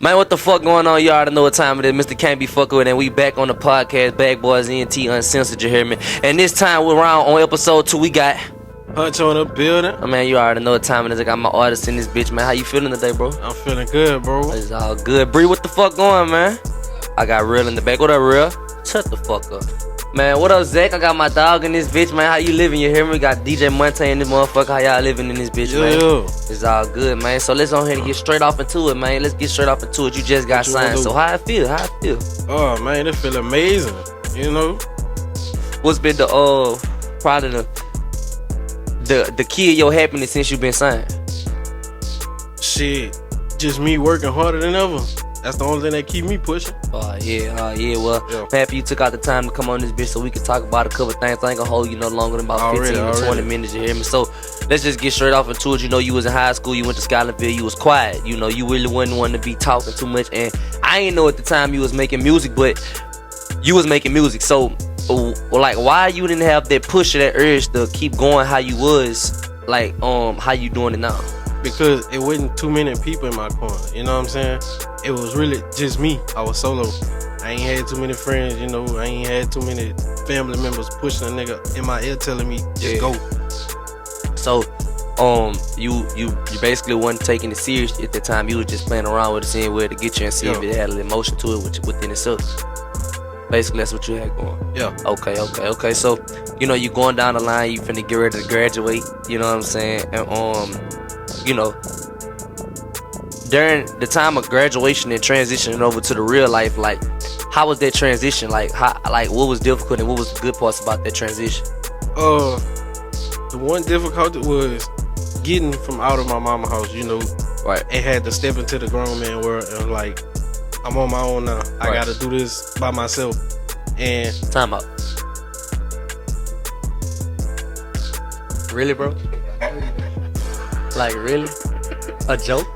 Man, what the fuck going on? You already know what time it is. Mr. Can't Be Fucked With, and we back on the podcast. Bag Boys ENT Uncensored, you hear me? And this time we're around on episode 2. We got Hunch on the building. Oh man, you already know what time it is. I got my artist in this bitch, man. How you feeling today, bro? I'm feeling good, bro. It's all good. Bree, what the fuck going, man? I got Real in the back. What up, Real? Shut the fuck up. Man, what up, Zach? I got my dog in this bitch, man. How you living? You hear me? We got DJ Monte in this motherfucker. How y'all living in this bitch, man? It's all good, man. So let's go ahead and get straight off into it, man. Let's get straight off into it. You just got signed. So how I feel? Oh, man, it feel amazing, you know? What's been the, probably the key of your happiness since you been signed? Shit, just me working harder than ever. That's the only thing that keep me pushing. Oh yeah. Well, I'm happy you took out the time to come on this bitch so we could talk about a couple things. I ain't gonna hold you no longer than about 15 to 20 minutes, you hear me? So let's just get straight off into it. You know, you was in high school, you went to Scotlandville, you was quiet. You know, you really wasn't one to be talking too much. And I ain't know at the time you was making music, but you was making music. So, like, why you didn't have that push or that urge to keep going how you was, like, how you doing it now? Because it wasn't too many people in my corner, you know what I'm saying? It was really just me. I was solo. I ain't had too many friends, you know. I ain't had too many family members pushing a nigga in my ear telling me, just go. So, you basically wasn't taking it serious at the time. You was just playing around with it, seeing where to get you and see if it had an emotion to it within itself. Basically, that's what you had going. Yeah. Okay. So, you know, you going down the line, you finna get ready to graduate, you know what I'm saying? And, you know, during the time of graduation and transitioning over to the real life, like, how was that transition? Like, what was difficult and what was the good parts about that transition? The one difficulty was getting from out of my mama house, you know. Right. And had to step into the grown man world and like, I'm on my own now. I gotta do this by myself. And time out. Really, bro? Like, really? A joke?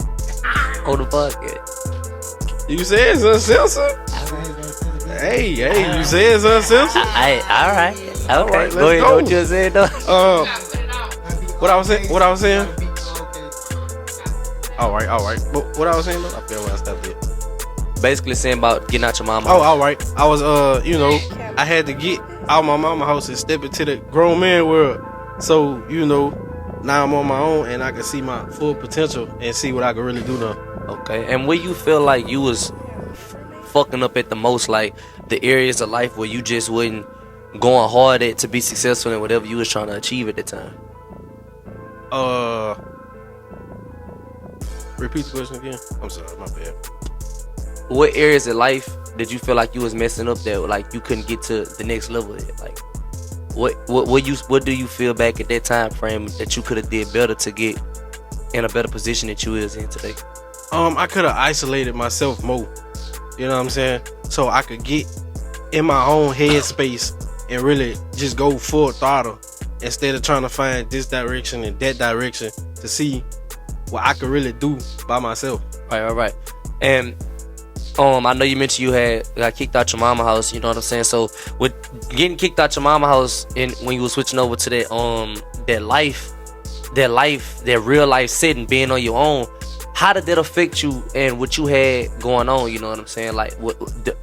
On the podcast? You said it's uncensored? Hey, you said it's uncensored? Alright. Okay. All right, go ahead. go. What you said, though? What I was saying? Alright. But what I was saying, though? I feel when I stopped it. Basically saying about getting out your mama house. Oh, alright. I was, you know, I had to get out my mama house and step into the grown man world. So, you know, now I'm on my own and I can see my full potential and see what I can really do now. Okay. And where you feel like you was fucking up at the most, like the areas of life where you just wasn't going hard at to be successful in whatever you was trying to achieve at the time? Repeat the question again. I'm sorry, my bad. What areas of life did you feel like you was messing up that like you couldn't get to the next level at? Like, what do you feel back at that time frame that you could have did better to get in a better position that you is in today? I could have isolated myself more. You know what I'm saying? So I could get in my own headspace and really just go full throttle instead of trying to find this direction and that direction to see what I could really do by myself. Right. And I know you mentioned you got kicked out your mama house, you know what I'm saying? So with getting kicked out your mama house and when you were switching over to that real life setting, being on your own, how did that affect you and what you had going on, you know what I'm saying? Like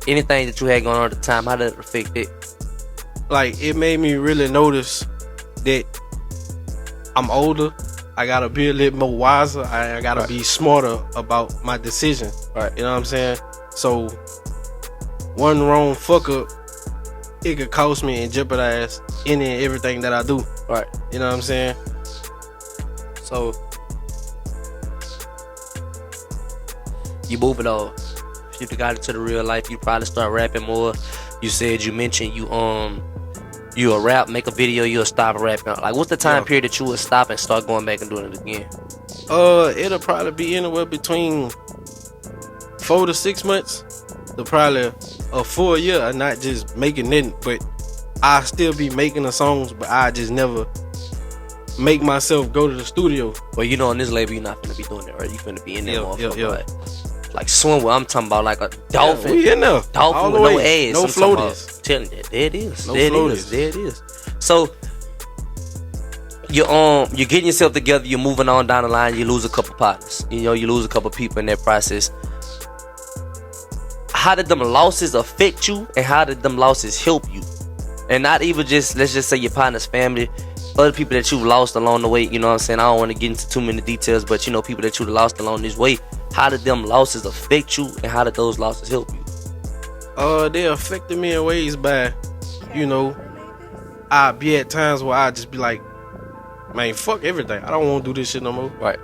anything that you had going on at the time, how did it affect it? Like, it made me really notice that I'm older. I gotta be a little more wiser. I gotta be smarter about my decision. Right. You know what I'm saying? So one wrong fuck up, it could cost me and jeopardize any and everything that I do. Right. You know what I'm saying? So you moving on. If you got into the real life, you probably start rapping more. You mentioned you'll rap, make a video, you'll stop rapping. Like, what's the time period that you would stop and start going back and doing it again? It'll probably be anywhere between 4 to 6 months to probably a full year of not just making nothing, but I still be making the songs, but I just never make myself go to the studio. Well, you know, on this label, you're not finna be doing that, right? You finna be in there, motherfucker. Like swim where I'm talking about, like a dolphin. We in there. Dolphin all with the no way. ass. No floaties. Telling you, there it is. No there floaties. it is. So you're getting yourself together, you're moving on down the line, you lose a couple partners, you know, you lose a couple people in that process. how did them losses affect you, and how did them losses help you? And not even just, let's just say your partner's family, other people that you've lost along the way, you know what I'm saying? I don't want to get into too many details, but you know, people that you've lost along this way, how did them losses affect you, and how did those losses help you? They affected me in ways by, you know, I be at times where I just be like, man, fuck everything. I don't want to do this shit no more. Right.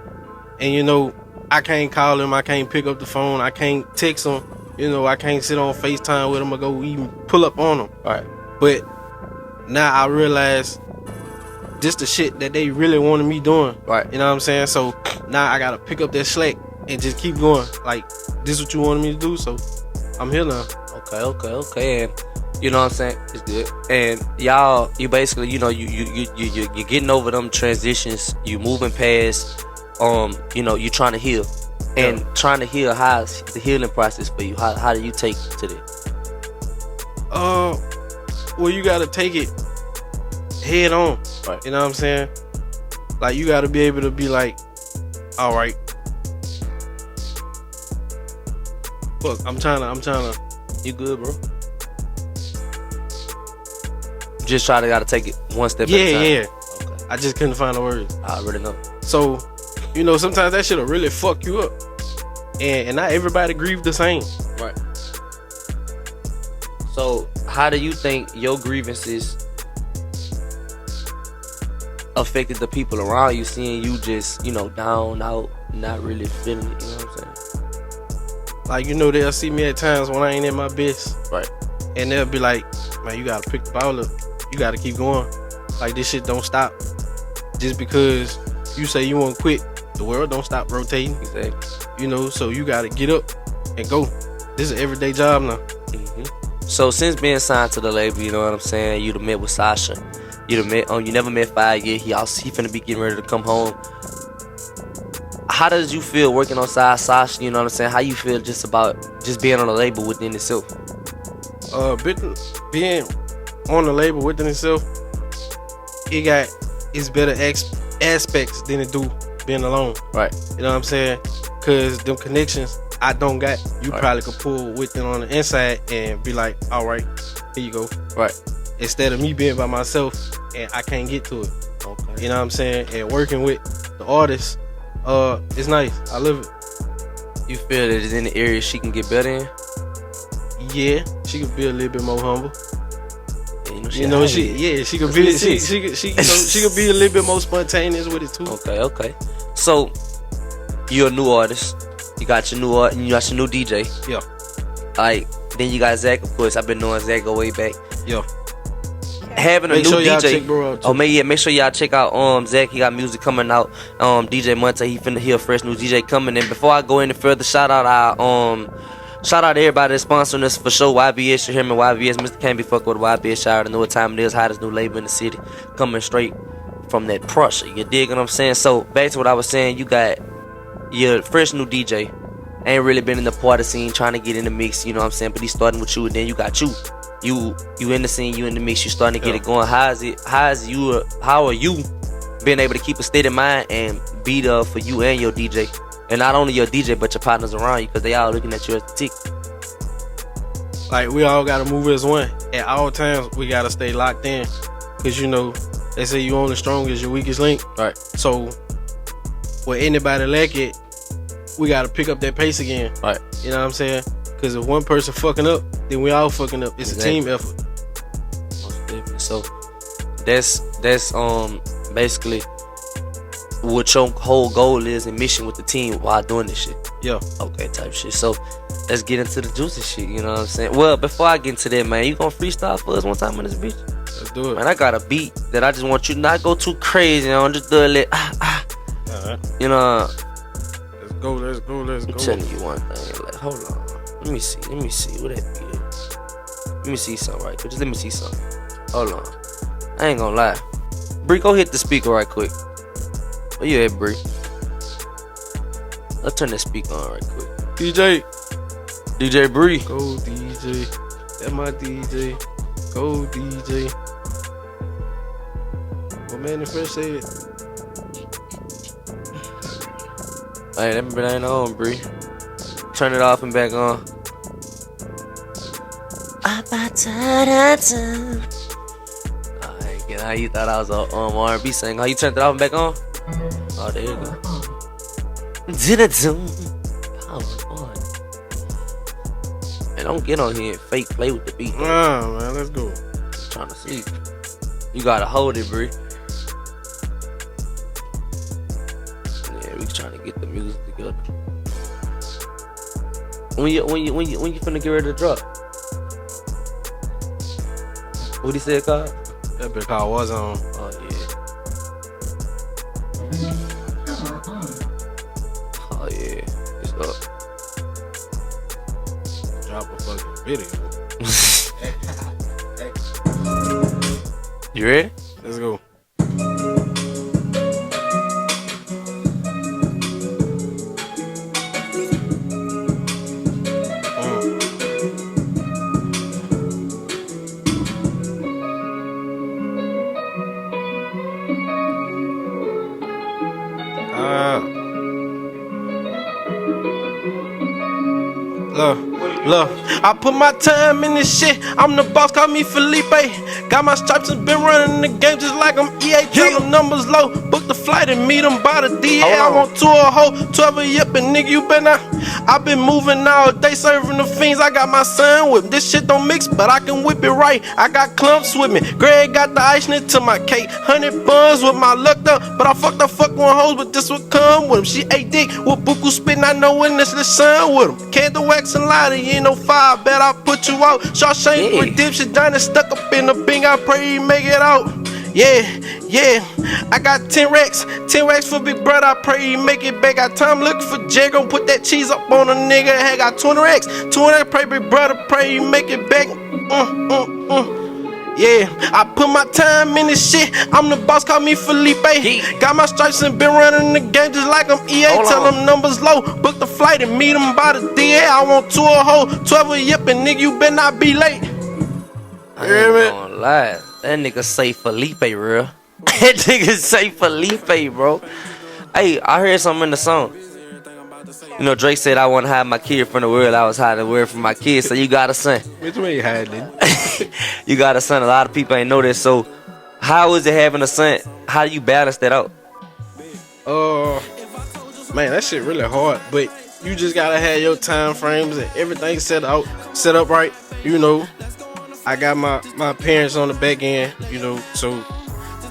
And you know, I can't call him, I can't pick up the phone, I can't text him, you know, I can't sit on FaceTime with him or go even pull up on him. Right. But now I realize this the shit that they really wanted me doing. Right. You know what I'm saying? So now I gotta pick up that slack and just keep going. Like, this is what you wanted me to do, so I'm here now. Okay. And you know what I'm saying? It's good. And y'all, you basically, you know, you're getting over them transitions. You moving past, you know, you trying to heal. And trying to heal, how's the healing process for you? How do you take to that? Well, you gotta take it head on. Right. You know what I'm saying? Like, you gotta be able to be like, all right, fuck, I'm trying to. You good, bro? Just gotta take it one step at a time. Yeah. Okay. I just couldn't find the words. I already know. So, you know, sometimes that shit'll really fuck you up, and not everybody grieve the same. Right. So, how do you think your grievances affected the people around you, seeing you just, you know, down, out, not really feeling it? You know what I'm saying? Like, you know, they'll see me at times when I ain't in my best. Right. And they'll be like, man, you gotta pick the ball up. You gotta keep going. Like, this shit don't stop. Just because you say you won't quit, the world don't stop rotating. Exactly. You know, so you gotta get up and go. This is an everyday job now. Mm-hmm. So since being signed to the label, you know what I'm saying, you'd have met with Sasha. You'd have met, you never met 5 yet. He finna be getting ready to come home. How does you feel working on Sasha? You know what I'm saying? How you feel just about just being on the label within itself? Being on the label within itself, it got its better aspects than it do being alone. Right. You know what I'm saying? Cause them connections I don't got, you probably could pull with them on the inside and be like, all right, here you go. Right. Instead of me being by myself and I can't get to it. Okay. You know what I'm saying? And working with the artists, it's nice. I love it. You feel that it's in the area she can get better in? Yeah, she could be a little bit more humble. Yeah, she could be she could be a little bit more spontaneous with it too. Okay. So you're a new artist. You got your new art and you got your new DJ. Yeah. Like, then you got Zach, of course. I've been knowing Zach go way back. Yeah. Having a make new sure DJ. Check bro out too. Make sure y'all check out Zach. He got music coming out. DJ Monte, he finna hear a fresh new DJ coming. And before I go any further, shout out to everybody that's sponsoring us for sure. YBS, you hear me? YBS, Mr. Can't Be Fucked with YBS. Shout out to know what time it is. Hottest new label in the city, coming straight from that Prussia. You dig what I'm saying? So back to what I was saying. You got your fresh new DJ. Ain't really been in the party scene, trying to get in the mix. You know what I'm saying? But he's starting with you, and then you got you. You in the scene, you in the mix, you starting to get it going. How are you being able to keep a steady mind and be there for you and your DJ? And not only your DJ, but your partners around you, because they all looking at you as the tick. Like, we all gotta move as one. At all times, we gotta stay locked in. Because, you know, they say you only strong as your weakest link. Right. So, when anybody lack it, we gotta pick up that pace again. Right. You know what I'm saying? Because if one person fucking up, then we all fucking up. It's exactly. a team effort. So that's basically what your whole goal is and mission with the team while doing this shit. Yeah. Okay, type shit. So let's get into the juicy shit. You know what I'm saying? Well, before I get into that, man, you gonna freestyle for us one time on this bitch? Let's do it. Man, I got a beat that I just want you to not go too crazy on. Just do a little Alright. You know. Let's go. I'm telling you one thing. Like, hold on. Let me see what that beat is. Let me see something right quick. Just let me see something. Hold on. I ain't gonna lie. Bree, go hit the speaker right quick. Where you at, Bree? Let's turn that speaker on right quick. DJ Bree. Go DJ. That's my DJ. Go DJ. What man the fresh said? Hey, that bit ain't on, Bree. Turn it off and back on. How you thought I was a R&B singer? How you turned it off and back on? Oh, there you go. Man, don't get on here and fake play with the beat. Nah, man, let's go. I'm trying to see. You gotta hold it, bro. Yeah, we trying to get the music together. When you finna get ready to drop? What he said, Carl? That big car was on. Oh yeah. Oh yeah. It's up. Drop a fucking video. You ready? Let's go. Look, I put my time in this shit. I'm the boss, call me Felipe. Got my stripes and been running the game just like I'm EA. Tell them numbers low. Book the flight and meet them by the DA. I want tour a hoe, 12 a yip, and nigga, you been out. I been moving all day, serving the fiends. I got my son with me. This shit don't mix, but I can whip it right. I got clumps with me. Greg got the ice knit to my cake. 100 buns with my luck up. But I fucked up fuck one hoes, but this would come with him. She ate dick with buku spitting. I know when this the sun with him. Candle wax and lighter, you ain't no fire. Bet I put you out. Shawshank Redemption, Johnny stuck up in the bing. I pray you make it out. Yeah. I got 10 racks for big brother. I pray you make it back. Got time looking for Jay. Gon' put that cheese up on a nigga. Hey, got 20 racks. 20, pray big brother. Pray you make it back. Yeah, I put my time in this shit. I'm the boss, call me Felipe. Got my stripes and been running the game just like I'm EA. Tell them numbers low. Book the flight and meet them by the DA. I want tour a hoe, 12 a yip, and nigga, you better not be late. I ain't gonna lie. That nigga say Felipe, real. That nigga say Felipe, bro. Hey, I heard something in the song. You know, Drake said I want to hide my kid from the world. I was hiding the world from my kids. So you got a son. Which way you hiding? You got a son. A lot of people ain't know this. So how is it having a son? How do you balance that out? Man, that shit really hard. But you just gotta have your time frames and everything set up right. You know, I got my parents on the back end. You know, so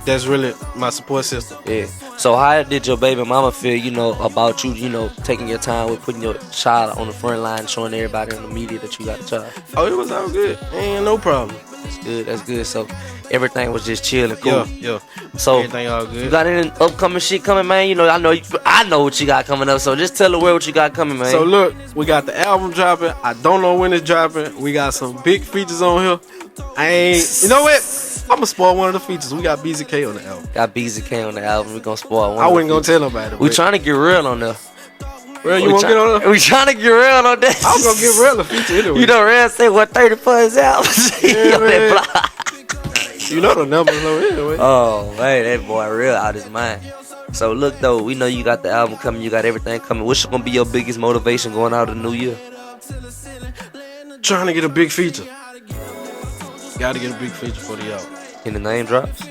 that's really my support system. Yeah. So how did your baby mama feel, you know, about you, you know, taking your time with putting your child on the front line, showing everybody in the media that you got a child? Oh, it was all good. Ain't no problem. That's good. So everything was just chill and cool. Yeah. So everything all good. You got any upcoming shit coming, man? You know, I know what you got coming up. So just tell the world what you got coming, man. So look, we got the album dropping. I don't know when it's dropping. We got some big features on here. You know what? I'm gonna spoil one of the features. We got BZK on the album. Got BZK on the album. We gonna spoil one. I wasn't gonna tell nobody. We trying to get real on there. Real, you wanna get on there? We trying to get real on that. I was gonna get real a feature anyway. You know, Real say 130 for his album. Yeah, you know the numbers though anyway. Oh man, that boy real out his mind. So look though, we know you got the album coming. You got everything coming. What's gonna be your biggest motivation going out of the new year? Trying to get a big feature. Gotta get a big feature for the album. And the name drops?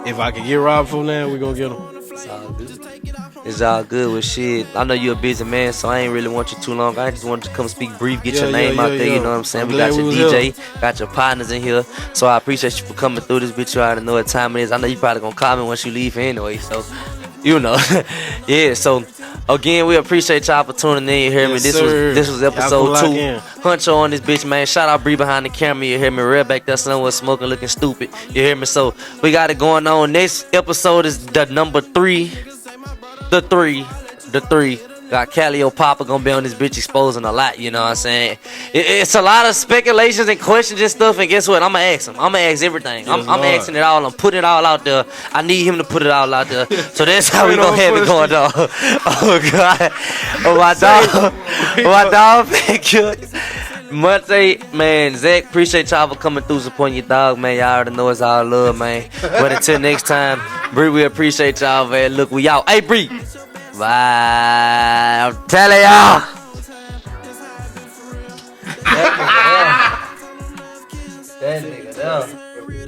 If I can get Rob for now, we gonna get him. It's all good. It's all good with shit. I know you're a busy man, so I ain't really want you too long. I just wanted to come speak brief, get your name out there, you know what I'm saying? We got your DJ, got your partners in here. So I appreciate you for coming through this bitch. You already know what time it is. I know you probably gonna call me once you leave anyway, so you know. Yeah, so again, we appreciate y'all for tuning in. You hear me? This was episode 2. Huncho on this bitch, man. Shout out Bree behind the camera. You hear me? Real back there, someone smoking, looking stupid. You hear me? So we got it going on. Next episode is the number 3. The three. Got Calio Papa gonna be on this bitch exposing a lot, you know what I'm saying? It's a lot of speculations and questions and stuff, and guess what? I'm gonna ask him. I'm gonna ask everything. I'm asking it all. I'm putting it all out there. I need him to put it all out there. So that's how we gonna have it going on. Oh God. My dog, Monte, man, Zach, appreciate y'all for coming through, supporting your dog, man. Y'all already know it's all love, man. But until next time, Bree, we appreciate y'all, man. Look, we out. Hey, Bree. Bye. I'm telling y'all. That nigga, yeah.